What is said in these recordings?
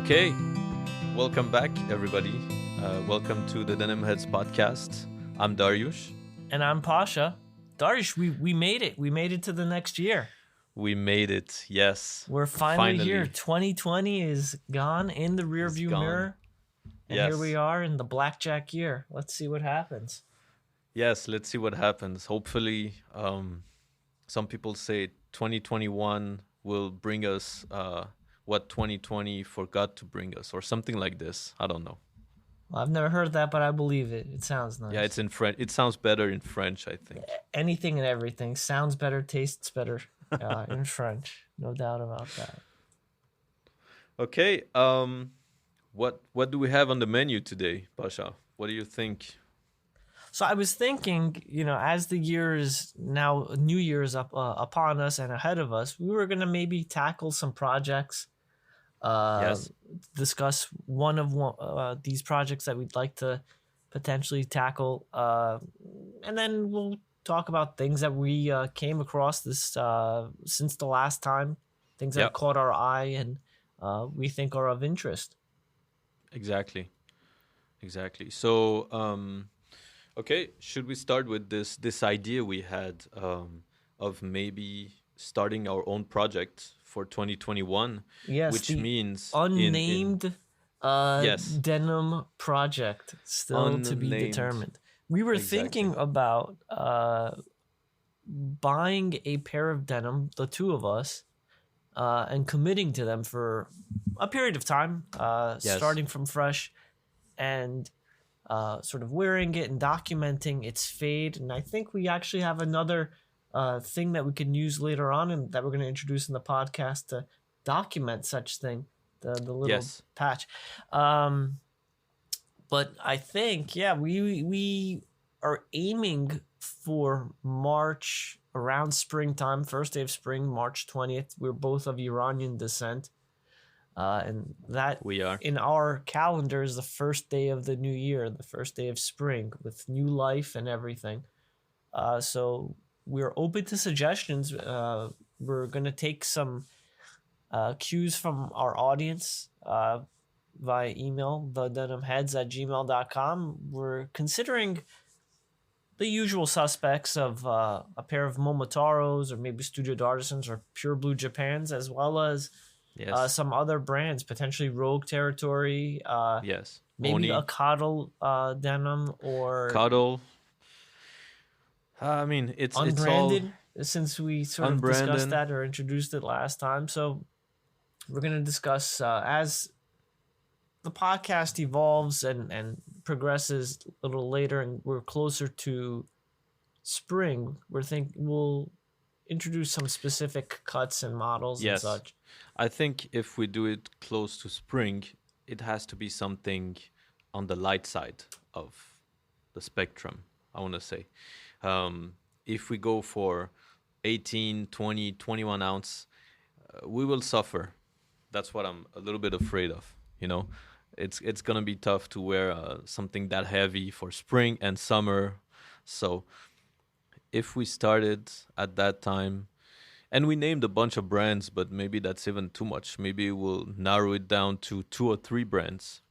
Okay, welcome back, everybody. Welcome to the Denimheads podcast. I'm Dariush. And I'm Pasha. Darish, we made it. We made it to the next year. We made it. Yes, We're finally here. 2020 is gone in the rearview mirror. And yes. Here we are in the blackjack year. Let's see what happens. Yes, let's see what happens. Hopefully, some people say 2021 will bring us what 2020 forgot to bring us, or something like this. I don't know. Well, I've never heard that, but I believe it. It sounds nice. Yeah, it's in French. It sounds better in French, I think. Anything and everything sounds better, tastes better in French. No doubt about that. Okay. What do we have on the menu today, Pasha? What do you think? So I was thinking, as the year is now, New Year is upon us and ahead of us, we were going to maybe tackle some projects, Yes. discuss one of these projects that we'd like to potentially tackle, and then we'll talk about things that we came across this since the last time, things that Yep. caught our eye and we think are of interest. Exactly. So, okay, should we start with this idea we had of maybe starting our own project for 2021, Yes, which the means unnamed Yes. denim project still to be Unnamed. determined. We were thinking Exactly. about buying a pair of denim, the two of us, and committing to them for a period of time, Yes. starting from fresh and sort of wearing it and documenting its fade. And I think we actually have another thing that we can use later on and that we're going to introduce in the podcast to document such thing, the little Yes. patch. But I think, we are aiming for March, around springtime, first day of spring, March 20th. We're both of Iranian descent. And that We are. in our calendar is the first day of the new year, the first day of spring with new life and everything. So we're open to suggestions. We're going to take some cues from our audience via email, thedenimheads@gmail.com. We're considering the usual suspects of a pair of Momotaros or maybe Studio Artisans or Pure Blue Japans, as well as Yes. some other brands, potentially Rogue Territory, Yes. maybe Oni, a Coddle denim or Cuddle. I mean, it's all unbranded, since we sort of discussed Unbranded. that or introduced it last time. So we're going to discuss as the podcast evolves and progresses a little later and we're closer to spring, we'll introduce some specific cuts and models Yes. and such. I think if we do it close to spring, it has to be something on the light side of the spectrum, I want to say. If we go for 18, 20, 21 ounce, we will suffer. That's what I'm a little bit afraid of, It's going to be tough to wear something that heavy for spring and summer. So if we started at that time, and we named a bunch of brands, but maybe that's even too much. Maybe we'll narrow it down to 2 or 3 brands.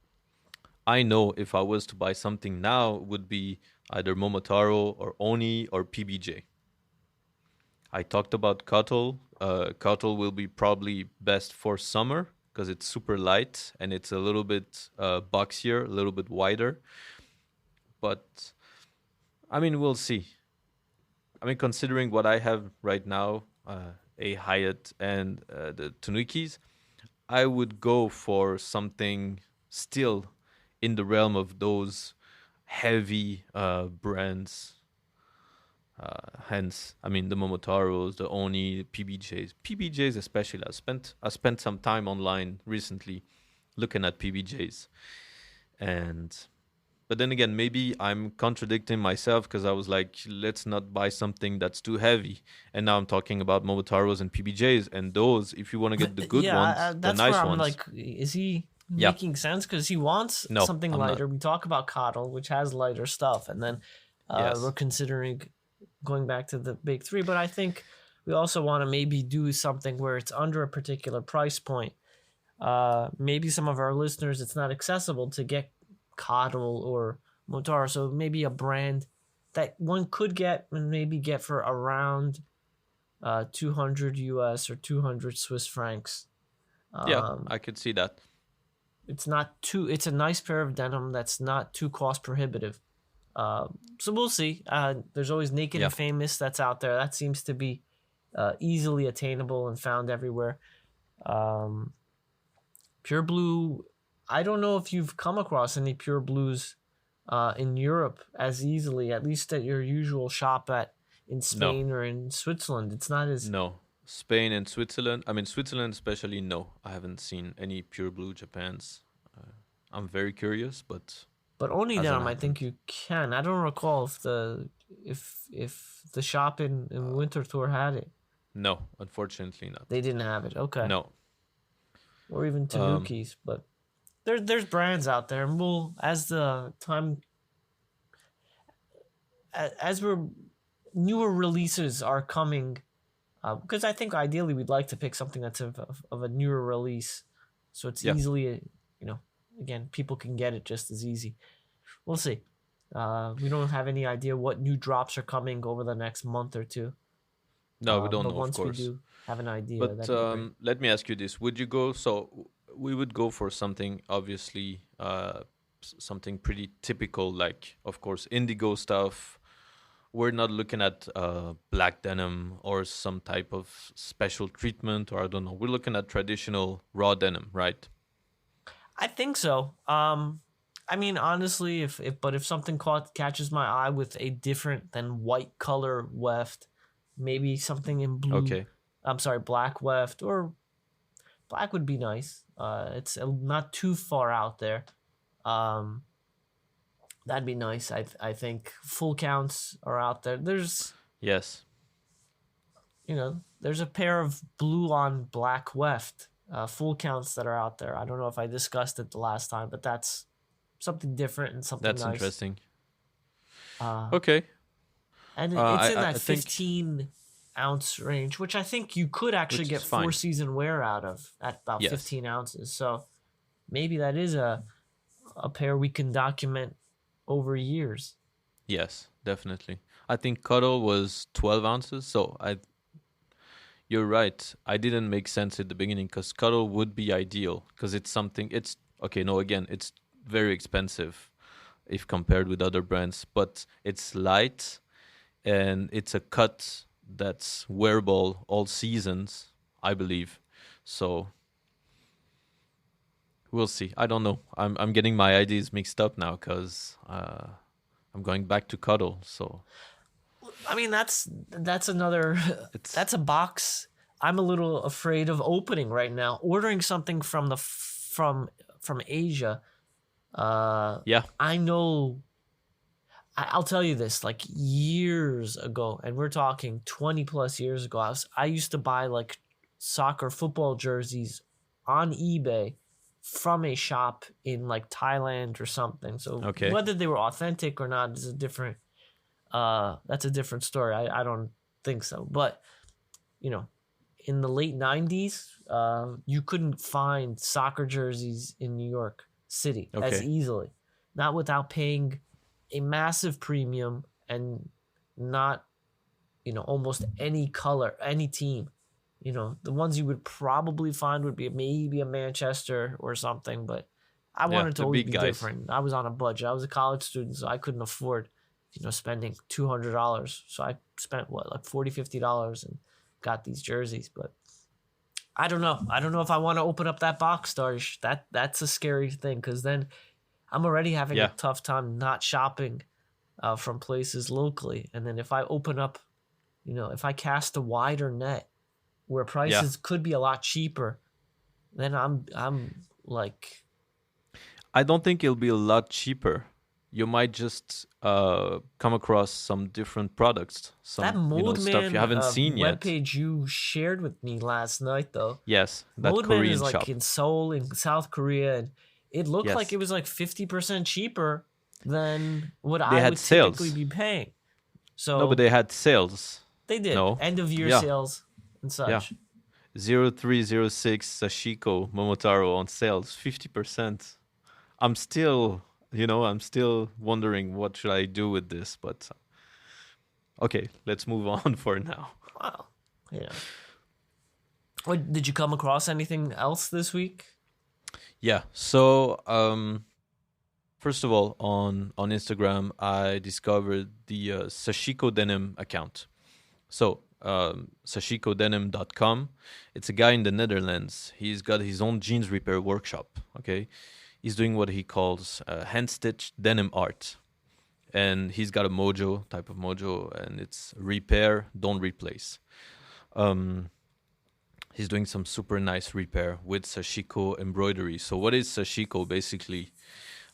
I know if I was to buy something now, it would be either Momotaro or Oni or PBJ. I talked about Cuttle. Cuttle will be probably best for summer because it's super light and it's a little bit boxier, a little bit wider. But, I mean, we'll see. I mean, considering what I have right now, a Hyatt and the Tunukis, I would go for something still in the realm of those heavy brands. Hence, I mean, the Momotaros, the Oni, PBJs. PBJs especially. I spent some time online recently looking at PBJs. But then again, maybe I'm contradicting myself because I was like, let's not buy something that's too heavy. And now I'm talking about Momotaros and PBJs. And those, if you want to get the good ones, the that's nice where I'm ones. like, is he Yeah. making sense? Because he wants No, something I'm not. lighter. We talk about Coddle, which has lighter stuff, and then Yes. we're considering going back to the big three. But I think we also want to maybe do something where it's under a particular price point, maybe some of our listeners, it's not accessible to get Coddle or Motar. So maybe a brand that one could get and maybe get for around 200 US or 200 Swiss francs. Yeah, I could see that. It's a nice pair of denim that's not too cost prohibitive. So we'll see. There's always Naked Yeah. and Famous that's out there. That seems to be easily attainable and found everywhere. Pure Blue, I don't know if you've come across any Pure Blues in Europe as easily, at least at your usual shop in Spain or in Switzerland. It's not as... No. Spain and Switzerland. I mean, Switzerland especially, no. I haven't seen any Pure Blue Japans. I'm very curious, but... But only hasn't denim, I happened. think you can. I don't recall if the shop in Winterthur had it. No, unfortunately not. They didn't have it. Okay. No. Or even Tanukis, but there's brands out there, and we'll as newer releases are coming, because I think ideally we'd like to pick something that's of a newer release, so it's easily, again, people can get it just as easy. We'll see. We don't have any idea what new drops are coming over the next month or two. No, we don't but know, once of course. we do have an idea, But that'd be great. let me ask you this. Would you go... So we would go for something, obviously, something pretty typical, like, of course, indigo stuff. We're not looking at black denim or some type of special treatment, or I don't know. We're looking at traditional raw denim, right? I think so. I mean, honestly, if something catches my eye with a different than white color weft, maybe something in blue. Okay. I'm sorry, black weft, or black would be nice. It's not too far out there. That'd be nice. I think full counts are out there. There's Yes. There's a pair of blue on black weft full counts that are out there. I don't know if I discussed it the last time, but that's something different and something That's nice. interesting. Uh, Okay. And it's in that 15-ounce range, which I think you could actually get 4-season wear out of at about 15 ounces. So maybe that is a pair we can document over years. Yes, definitely. I think Cuddle was 12 ounces. So you're right. I didn't make sense at the beginning because Cuddle would be ideal because it's very expensive if compared with other brands, but it's light and it's a cut that's wearable all seasons, I believe. So we'll see. I don't know. I'm getting my ideas mixed up now because I'm going back to Cuddle. So I mean, that's another. That's a box I'm a little afraid of opening right now. Ordering something from Asia. I know. I'll tell you this, like years ago, and we're talking 20 plus years ago, I used to buy like soccer football jerseys on eBay from a shop in like Thailand or something. So whether they were authentic or not is that's a different story. I don't think so. But, in the late 90s, you couldn't find soccer jerseys in New York City as easily, not without paying a massive premium and not, almost any color, any team. The ones you would probably find would be maybe a Manchester or something, but I wanted to always be different. I was on a budget. I was a college student, so I couldn't afford, spending $200. So I spent like $40, $50 and got these jerseys. But I don't know. I don't know if I want to open up that box, Darsh. That's a scary thing because then I'm already having a tough time not shopping from places locally. And then if I open up, if I cast a wider net where prices could be a lot cheaper, then I'm like... I don't think it'll be a lot cheaper. You might just come across some different products, that Moldman, stuff you haven't seen yet. Webpage you shared with me last night, though. Yes, that Moldman Korean is like shop in Seoul, in South Korea, and it looked like it was like 50% cheaper than what I would typically be paying. So no, but they had sales. They did end of year sales and such. Yeah. 0306 Sashiko Momotaro on sales, 50%. I'm still, I'm still wondering what should I do with this, but okay, let's move on for now. Wow. Yeah. What, did you come across anything else this week? Yeah. So, first of all, on Instagram, I discovered the Sashiko Denim account. So, sashikodenim.com. It's a guy in the Netherlands. He's got his own jeans repair workshop. Okay, he's doing what he calls hand stitched denim art, and he's got a mojo type of mojo, and it's repair, don't replace. He's doing some super nice repair with sashiko embroidery. So what is sashiko basically?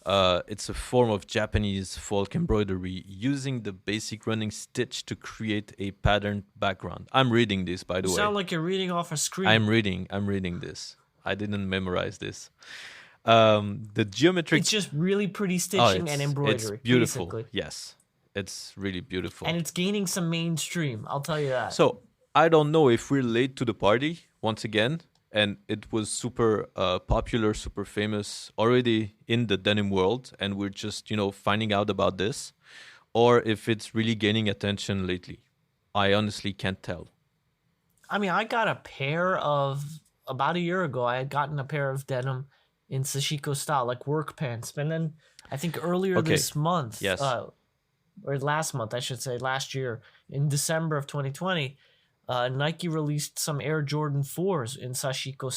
It's a form of Japanese folk embroidery using the basic running stitch to create a patterned background. I'm reading this, by the You way. sound like you're reading off a screen. I'm reading this. I didn't memorize this. The geometric... It's just really pretty stitching and embroidery. It's beautiful. Basically. Yes. It's really beautiful. And it's gaining some mainstream, I'll tell you that. So, I don't know if we're late to the party, once again, and it was super popular, super famous already in the denim world, and we're just, finding out about this, or if it's really gaining attention lately. I honestly can't tell. I mean, I got a pair of, about a year ago, I had gotten a pair of denim in sashiko style, like work pants. And then I think earlier this month, yes. Or last month, I should say, last year, in December of 2020, Nike released some Air Jordan 4s in sashiko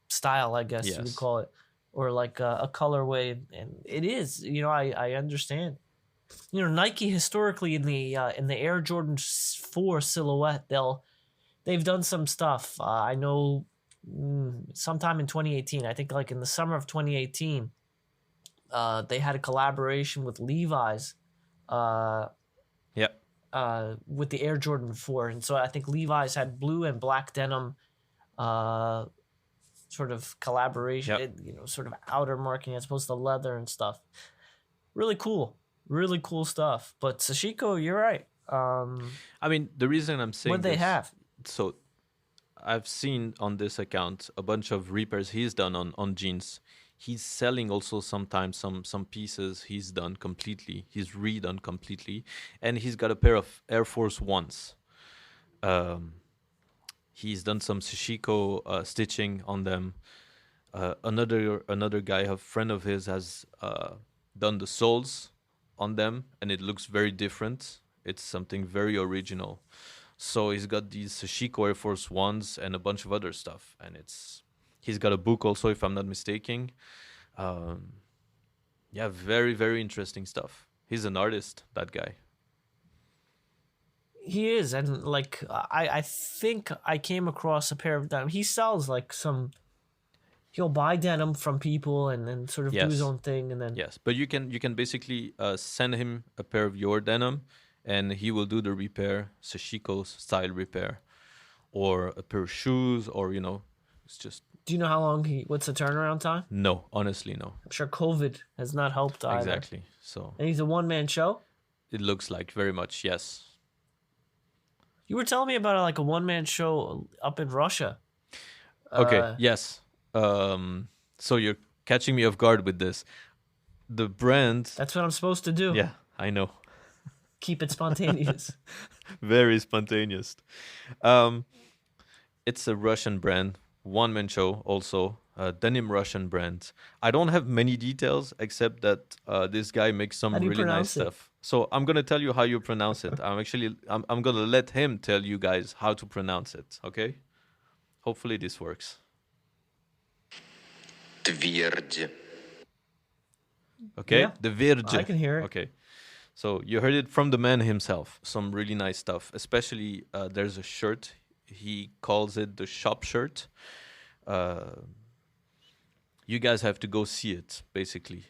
style, I guess you would call it, or like a colorway. And it is, I understand. Nike historically in the Air Jordan 4 silhouette, they've done some stuff. I know sometime in 2018, I think like in the summer of 2018, they had a collaboration with Levi's. With the Air Jordan 4. And so I think Levi's had blue and black denim sort of collaboration, sort of outer marking as opposed to leather and stuff. Really cool stuff. But Sashiko, you're right. I mean, the reason I'm saying what they have. So I've seen on this account a bunch of repairs he's done on jeans. He's selling also sometimes some pieces he's done completely. He's redone completely. And he's got a pair of Air Force Ones. He's done some sashiko stitching on them. Another guy, a friend of his, has done the soles on them. And it looks very different. It's something very original. So he's got these sashiko Air Force Ones and a bunch of other stuff. And he's got a book also, if I'm not mistaken. Very, very interesting stuff. He's an artist, that guy. He is. And like, I think I came across a pair of denim. He sells like he'll buy denim from people and then sort of do his own thing. And then yes, but you can basically send him a pair of your denim and he will do the repair, sashiko style repair, or a pair of shoes, or it's just. Do you know how long what's the turnaround time? No, honestly, no. I'm sure COVID has not helped either. Exactly. So. And he's a one-man show? It looks like very much, yes. You were telling me about like a one-man show up in Russia. Okay, yes. So you're catching me off guard with this. The brand. That's what I'm supposed to do. Yeah, I know. Keep it spontaneous. Very spontaneous. It's a Russian brand. One-man show also, denim Russian brand. I don't have many details except that this guy makes some really nice stuff. So I'm gonna tell you how you pronounce it. I'm gonna let him tell you guys how to pronounce it. Okay? Hopefully this works. Tвердь. Okay, yeah, the Virge. I can hear it. Okay, so you heard it from the man himself. Some really nice stuff. Especially there's a shirt. He calls it the shop shirt. You guys have to go see it, basically.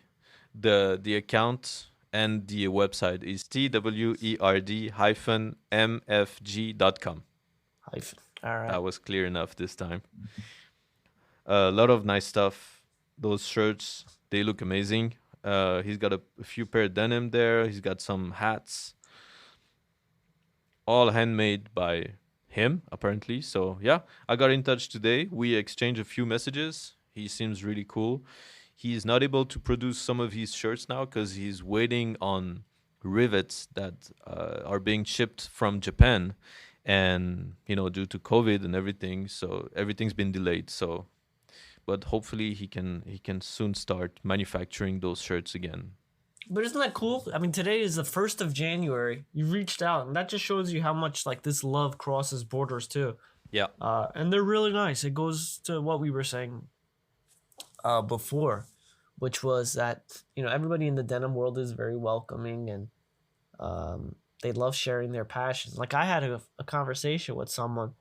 The account and the website is twerd-mfg.com. All right. That was clear enough this time. A lot of nice stuff. Those shirts, they look amazing. He's got a few pair of denim there. He's got some hats. All handmade by him apparently. So yeah, I got in touch today. We exchanged a few messages. He seems really cool. He's not able to produce some of his shirts now because he's waiting on rivets that are being shipped from Japan, and due to COVID and everything, so everything's been delayed. So, but hopefully he can soon start manufacturing those shirts again. But isn't that cool? I mean, today is the 1st of January. You reached out, and that just shows you how much like this love crosses borders too. Yeah. And they're really nice. It goes to what we were saying before, which was that everybody in the denim world is very welcoming, and they love sharing their passions. Like I had a conversation with someone,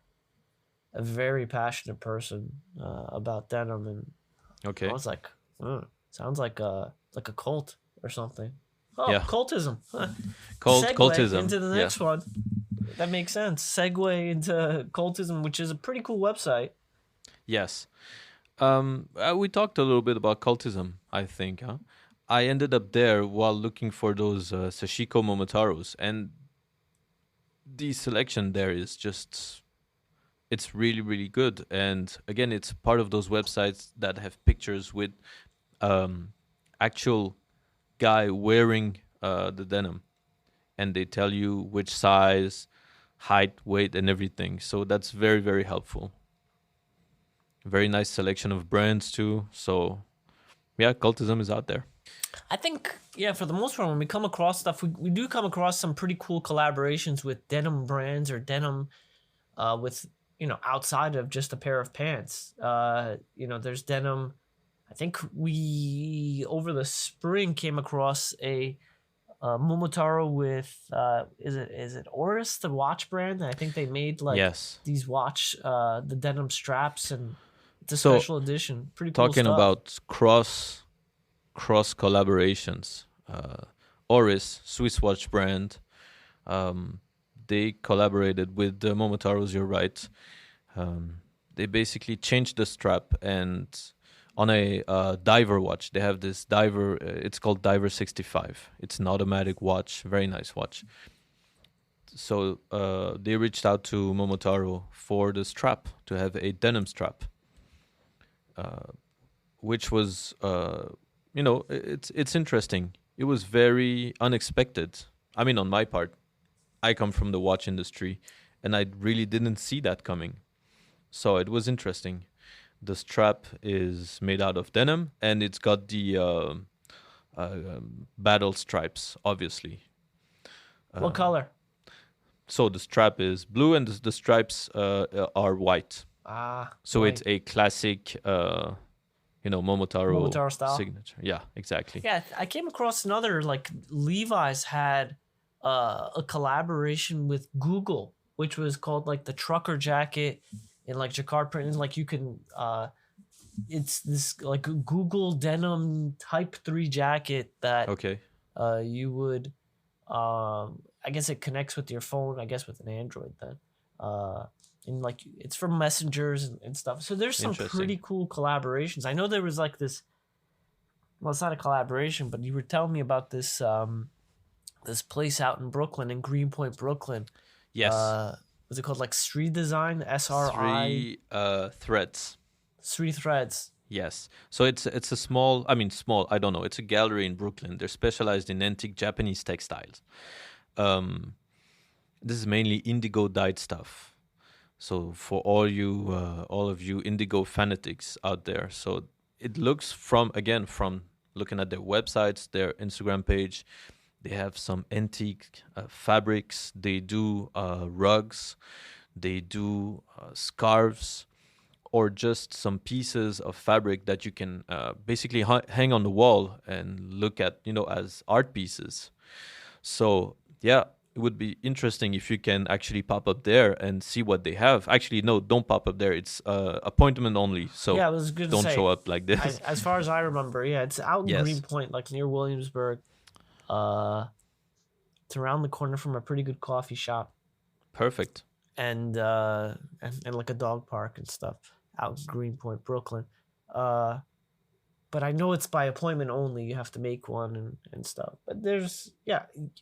a very passionate person about denim, and I Okay. was like, sounds like a cult or something. Oh, Yeah. cultism. Cult Segue cultism. into the Yeah. next one. That makes sense. Segue into cultism, which is a pretty cool website. Yes. We talked a little bit about cultism, I think. Huh? I ended up there while looking for those Sashiko Momotaros, and the selection there is just, it's really, really good. And again, it's part of those websites that have pictures with actual guy wearing the denim, and they tell you which size, height, weight, and everything. So that's very, very helpful. Very nice selection of brands too. So yeah, cultism is out there. I think, yeah, for the most part, when we come across stuff, we do come across some pretty cool collaborations with denim brands or denim with, outside of just a pair of pants. There's denim. I think we, over the spring, came across a Momotaro with, is it Oris, the watch brand? I think they made like Yes. these watch, the denim straps, and it's a So, special edition. Pretty cool talking stuff. about cross collaborations, Oris, Swiss watch brand, they collaborated with the Momotaros. You're right. They basically changed the strap, and on a diver watch, they have this diver. It's called Diver 65. It's an automatic watch, very nice watch. So they reached out to Momotaro for the strap, to have a denim strap, which was it's interesting. It was very unexpected. I mean, on my part, I come from the watch industry, and I really didn't see that coming. So it was interesting. The strap is made out of denim, and it's got the battle stripes, obviously. What color? So the strap is blue, and the stripes are white. So white. it's a classic, Momotaro style signature. Yeah, exactly. Yeah, I came across another, like Levi's had a collaboration with Google, which was called like the trucker jacket in like jacquard print. And like you can, it's this like Google denim Type 3 jacket that Okay. you would, I guess it connects with your phone. I guess with an Android then. And like it's for messengers and stuff. So there's some pretty cool collaborations. I know there was like this. Well, it's not a collaboration, but you were telling me about this this place out in Brooklyn, in Greenpoint, Brooklyn. Yes. Was it called like Street Design? SRI. Threads. Street Threads. Yes. So it's a small. I mean, small. I don't know. It's a gallery in Brooklyn. They're specialized in antique Japanese textiles. This is mainly indigo dyed stuff. So for all of you indigo fanatics out there, so it looks from looking at their websites, their Instagram page, they have some antique fabrics. They do rugs, they do scarves, or just some pieces of fabric that you can basically hang on the wall and look at, as art pieces. So yeah, it would be interesting if you can actually pop up there and see what they have. Actually, no, don't pop up there. It's appointment only. So yeah, I was good. Don't show up like this. As far as I remember, yeah, it's out in Greenpoint, like near Williamsburg. It's around the corner from a pretty good coffee shop. Perfect. And like a dog park and stuff out in Greenpoint, Brooklyn. But I know it's by appointment only. You have to make one and stuff. But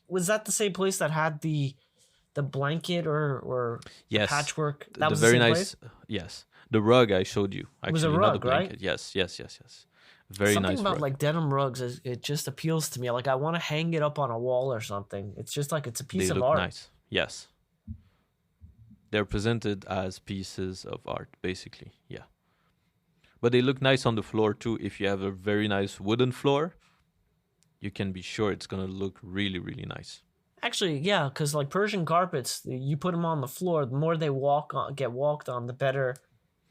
was that the same place that had the the blanket or the Yes, patchwork, that the was the very same place? nice. Yes, the rug I showed you It was a actually, not the rug, right? blanket. Yes, yes, yes, yes. Very Something nice about rug. like denim rugs is, it just appeals to me. Like I want to hang it up on a wall or something. It's just like it's a They piece of look art. nice. Yes, they're presented as pieces of art, basically. Yeah, but they look nice on the floor too. If you have a very nice wooden floor, you can be sure it's gonna look really, really nice. Actually, yeah, because like Persian carpets, you put them on the floor. The more they get walked on, the better,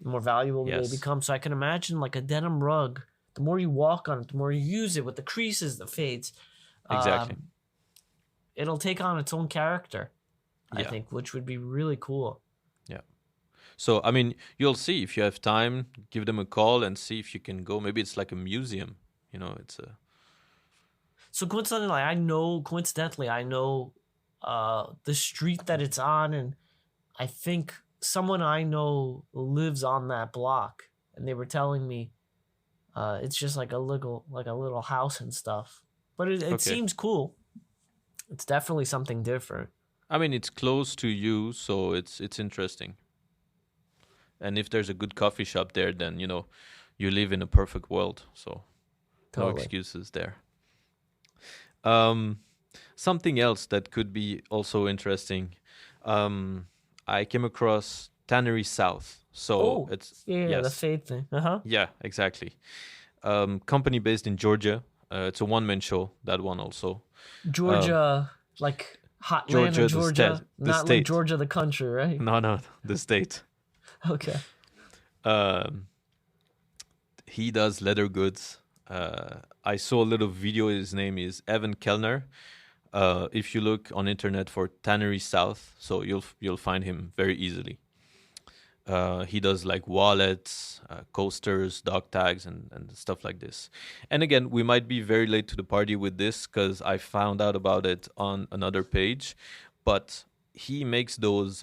the more valuable they Yes, become. So I can imagine like a denim rug. The more you walk on it, the more you use it with the creases, the fades. exactly. Um, it'll take on its own character, I Yeah, think, which would be really cool. yeah. So I mean, you'll see if you have time. Give them a call and see if you can go. Maybe it's like a museum. It's a So coincidentally, I know the street that it's on, and I think someone I know lives on that block, and they were telling me it's just like a little house and stuff. But it okay. seems cool. It's definitely something different. I mean, it's close to you, so it's interesting. And if there's a good coffee shop there, then you live in a perfect world. So no Totally. excuses there. Um, Something else that could be also interesting. Um, I came across Tannery South. So Oh, it's yeah, the yes, fade thing. Uh-huh. yeah, exactly. Company based in Georgia. It's a one-man show. That one also. Um, Georgia, like Hotlanta, Georgia, the state, Georgia, the not like state. Georgia the country, right? No, no, the state. Okay. Um, he does leather goods. I saw a little video. His name is Evan Kellner. If you look on internet for Tannery South, so you'll find him very easily. He does like wallets, coasters, dog tags, and stuff like this. And again, we might be very late to the party with this because I found out about it on another page. But he makes those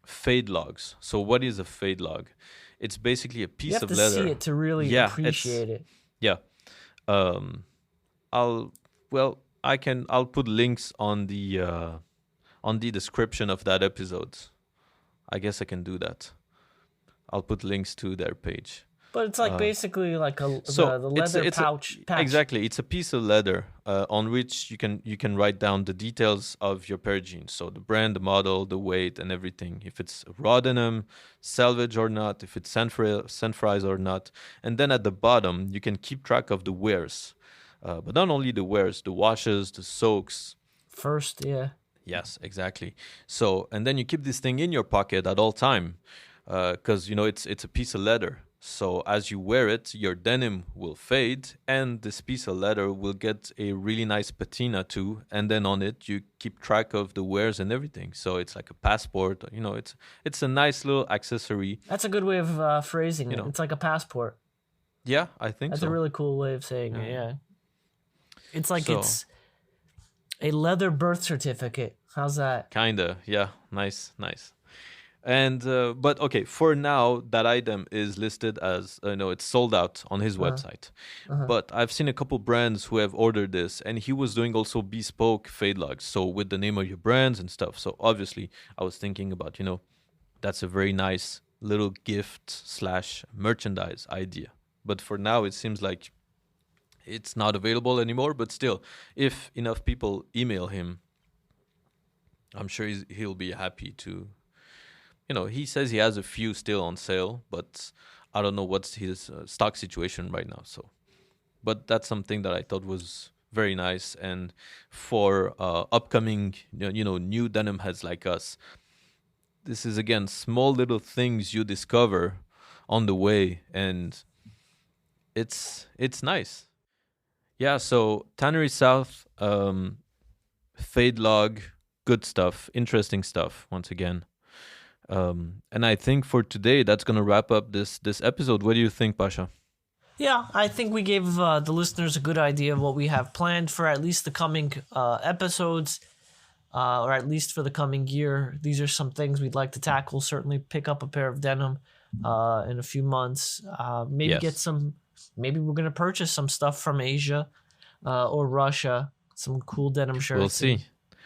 fade logs. So, what is a fade log? It's basically a You piece have of to see leather. it to really Yeah, it's appreciate it. yeah. Um, I'll well, I'll put links on the description of that episode. I guess I can do that. I'll put links to their page. But it's like Uh, basically like so the it's leather a patch. exactly it's a piece of leather on which you can write down the details of your pair of jeans. So the brand, the model, the weight, and everything. If it's raw denim, salvage or not, if it's sand fries or not, and then at the bottom you can keep track of the wears, but not only the wears, the washes, the soaks. First, yeah. Yes, exactly. So and then you keep this thing in your pocket at all time, because it's a piece of leather. So as you wear it, your denim will fade, and this piece of leather will get a really nice patina too. And then on it, you keep track of the wears and everything. So it's like a passport. It's a nice little accessory. That's a good way of phrasing You it. know, It's like a passport. yeah, I think That's a so. really cool way of saying Yeah. it, yeah. It's like So it's a leather birth certificate. How's that? kinda, yeah, nice, nice. And but okay, for now that item is listed as it's sold out on his Uh, website. uh-huh. But I've seen a couple brands who have ordered this, and he was doing also bespoke fade logs, so with the name of your brands and stuff. So obviously, I was thinking about that's a very nice little gift slash merchandise idea. But for now, it seems like it's not available anymore. But still, if enough people email him, I'm sure he'll be happy to. He says he has a few still on sale, but I don't know what's his stock situation right now. So, but that's something that I thought was very nice. And for upcoming, new denim heads like us, this is again small little things you discover on the way, and it's nice. Yeah. So Tannery South, Fade Log, good stuff, interesting stuff. Once again. And I think for today, that's gonna wrap up this episode. What do you think, Pasha? Yeah, I think we gave the listeners a good idea of what we have planned for at least the coming episodes, or at least for the coming year. These are some things we'd like to tackle. Certainly pick up a pair of denim in a few months. Maybe get Yes, some. Maybe we're gonna purchase some stuff from Asia or Russia. Some cool denim we'll shirts. see.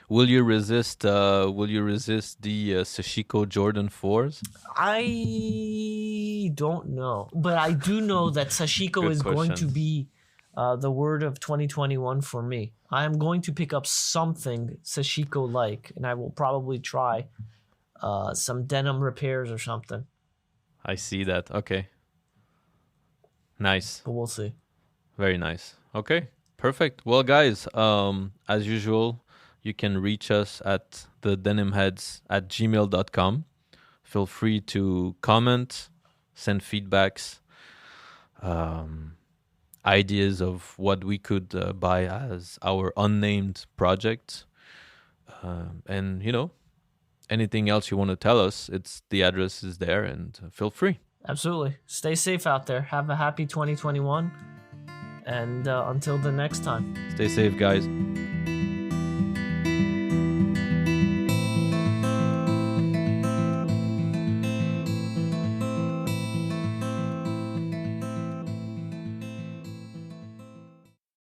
Will you resist? Will you resist the Sashiko Jordan 4s? I don't know, but I do know that Sashiko Good is going to question. be the word of 2021 for me. I am going to pick up something Sashiko like, and I will probably try some denim repairs or something. I see that. Okay. Nice. But we'll see. Very nice. Okay. Perfect. Well, guys, as usual, you can reach us at thedenimheads@gmail.com. Feel free to comment, send feedbacks, ideas of what we could buy as our unnamed project. And, anything else you want to tell us, the address is there, and feel free. Absolutely. Stay safe out there. Have a happy 2021. And until the next time. Stay safe, guys.